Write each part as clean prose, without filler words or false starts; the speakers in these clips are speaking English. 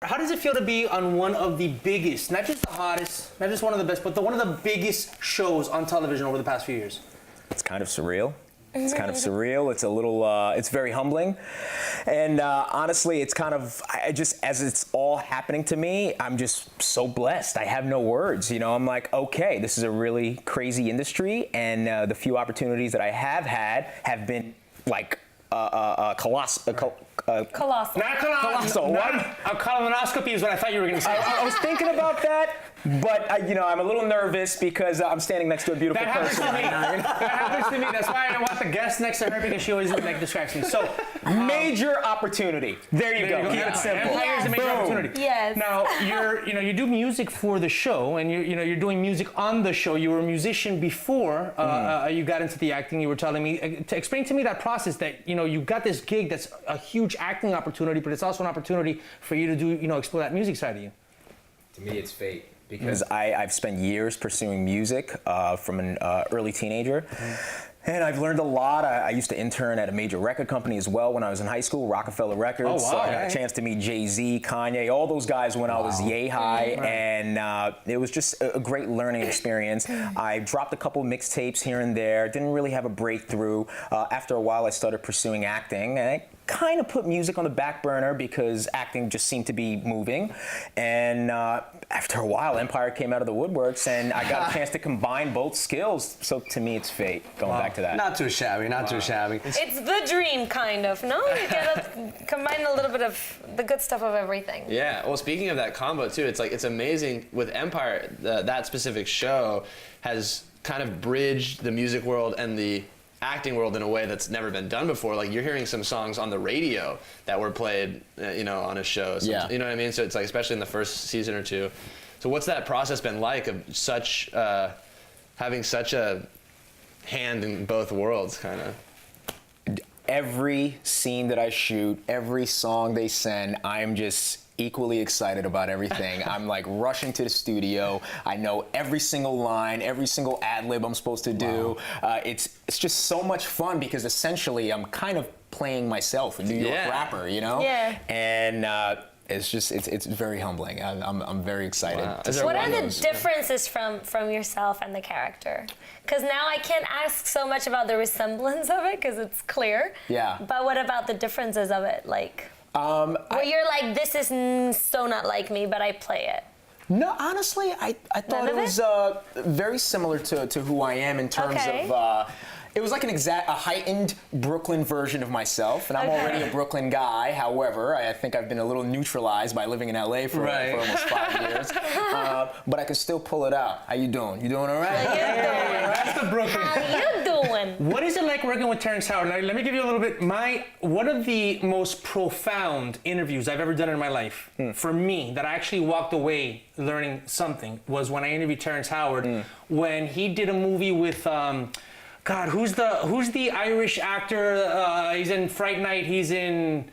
How does it feel to be on one of the biggest, not just the hottest, not just one of the best, but one of the biggest shows on television over the past few years? It's kind of surreal. It's kind of surreal. It's a little, it's very humbling. And honestly, it's kind of, as it's all happening to me, I'm just so blessed. I have no words, you know. I'm like, okay, this is a really crazy industry, and the few opportunities that I have had have been like colossal. Colossal. Not colossal. What? A colonoscopy is what I thought you were going to say. I was thinking about that, but you know, I'm a little nervous because I'm standing next to a beautiful person right now. You know? That happens to me. That's why I want the guest next to her, because she always like distracts me. So, major opportunity. There you go. Keep it simple. Empire is a major opportunity. Yes. Now you do music for the show, and you're doing music on the show. You were a musician before you got into the acting. You were telling me to explain to me that process. That you got this gig that's a huge acting opportunity, but it's also an opportunity for you to do explore that music side of you. To me, it's fate. Because I've spent years pursuing music from an early teenager. And I've learned a lot. I used to intern at a major record company as well when I was in high school, Rockefeller Records. Oh, wow. So I got a chance to meet Jay-Z, Kanye, all those guys when I was yay high. And it was just a great learning experience. I dropped a couple mixtapes here and there, didn't really have a breakthrough. After a while, I started pursuing acting. And I kind of put music on the back burner because acting just seemed to be moving. And after a while, Empire came out of the woodworks, and I got a chance to combine both skills. So to me, it's fate, going back to that. Not too shabby, not too shabby. It's the dream, kind of, no? You gotta combine a little bit of the good stuff of everything. Yeah, well, speaking of that combo, too, it's amazing. With Empire, that specific show has kind of bridged the music world and the acting world in a way that's never been done before. Like, you're hearing some songs on the radio that were played, on a show. So, you know what I mean? So it's like, especially in the first season or two. So what's that process been like of having such a hand in both worlds, kind of? Every scene that I shoot, every song they send, I'm just equally excited about everything. I'm like rushing to the studio. I know every single line, every single ad lib I'm supposed to do. It's just so much fun because essentially I'm kind of playing myself, a New York rapper, you know? Yeah. And it's very humbling. I'm very excited. Wow. What are the differences from yourself and the character? Because now I can't ask so much about the resemblance of it because it's clear. Yeah. But what about the differences of it? Like, where you're like, this is so not like me, but I play it. No, honestly, I thought it was very similar to who I am in terms of. It was like a heightened Brooklyn version of myself, and I'm already a Brooklyn guy. However, I think I've been a little neutralized by living in LA for almost 5 years. But I could still pull it out. How you doing? You doing all right? That's the Brooklyn. How you doing? What is it like working with Terrence Howard? Now, let me give you a little bit. One of the most profound interviews I've ever done in my life, for me, that I actually walked away learning something, was when I interviewed Terrence Howard when he did a movie with. God, who's the Irish actor? He's in Fright Night. He's in.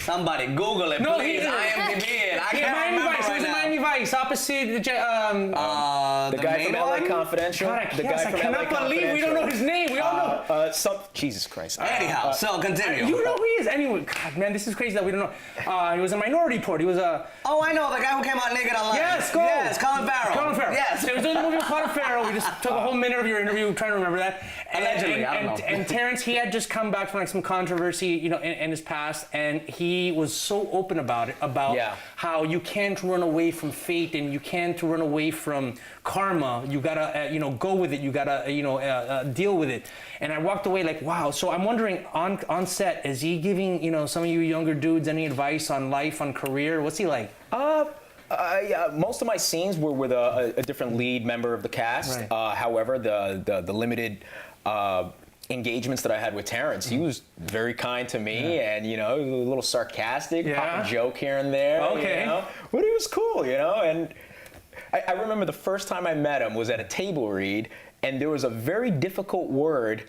Somebody Google it, No, please. he's IMDb it. I can't Miami remember Vice. He was in right Miami Vice, opposite the guy from LA Confidential. God, I cannot believe we don't know his name. We all know. Jesus Christ. Anyhow, so continue. You know who he is. Anyway, God, man, this is crazy that we don't know. He was a Minority Report. He was a. Oh, I know, the guy who came out naked online. Yes, go. Yes, Colin Farrell. Colin Farrell. Yes. He was doing the movie with Colin Farrell. We just took a whole minute of your interview trying to remember that. Allegedly, I don't know. And Terrence, he had just come back from like some controversy, in his past, and he was so open about it, how you can't run away from fate and you can't run away from karma. You gotta, go with it. You gotta, deal with it. And I walked away like, wow. So I'm wondering, on set, is he giving, some of you younger dudes any advice on life, on career? What's he like? Yeah, most of my scenes were with a different lead member of the cast. Right. However, the limited engagements that I had with Terrence, he was very kind to me, and a little sarcastic, pop a joke here and there. Okay. But it was cool, and I remember the first time I met him was at a table read, and there was a very difficult word.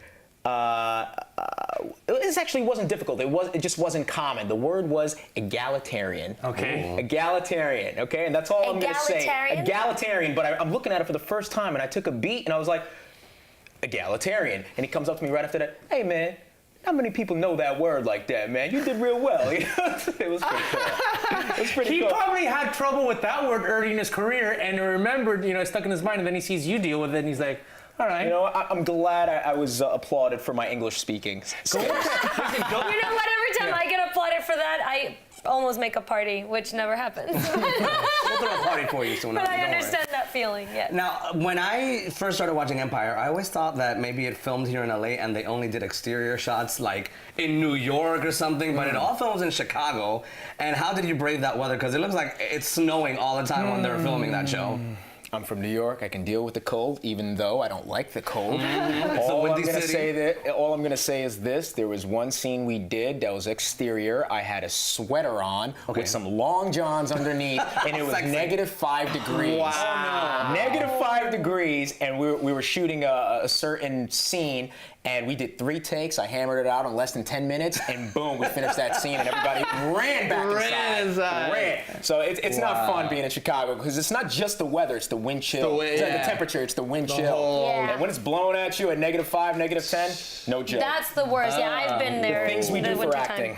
This actually wasn't difficult. It just wasn't common. The word was egalitarian. Okay. Ooh. Egalitarian. Okay, and that's all I'm going to say. Egalitarian. But I'm looking at it for the first time, and I took a beat, and I was like, egalitarian. And he comes up to me right after that. Hey, man, not many people know that word like that, man. You did real well. It was pretty cool. It was pretty He cool. probably had trouble with that word early in his career and remembered, it stuck in his mind, and then he sees you deal with it, and he's like, all right. You know, I'm glad I was applauded for my English speaking. You know what? Every time I get applauded for that, I almost make a party, which never happens. We'll throw a party for you soon. But I don't worry. understand that feeling, yes. Now, when I first started watching Empire, I always thought that maybe it filmed here in LA and they only did exterior shots like in New York or something, but it all films in Chicago. And how did you brave that weather? Because it looks like it's snowing all the time when they're filming that show. I'm from New York. I can deal with the cold, even though I don't like the cold. It's a All windy I'm gonna city. say all I'm gonna say is this: there was one scene we did that was exterior. I had a sweater on with some long johns underneath, and it was Sexy. -5 degrees. Wow. -5 degrees, and we were shooting a certain scene. And we did 3 takes. I hammered it out in less than 10 minutes, and boom, we finished that scene, and everybody ran back inside. Ran. So it's not fun being in Chicago because it's not just the weather; it's the wind chill. It's not the temperature; it's the wind chill. Yeah. And when it's blowing at you at -5, -10, no joke. That's the worst. Yeah, I've been there. Things we in the do for wintertime. acting.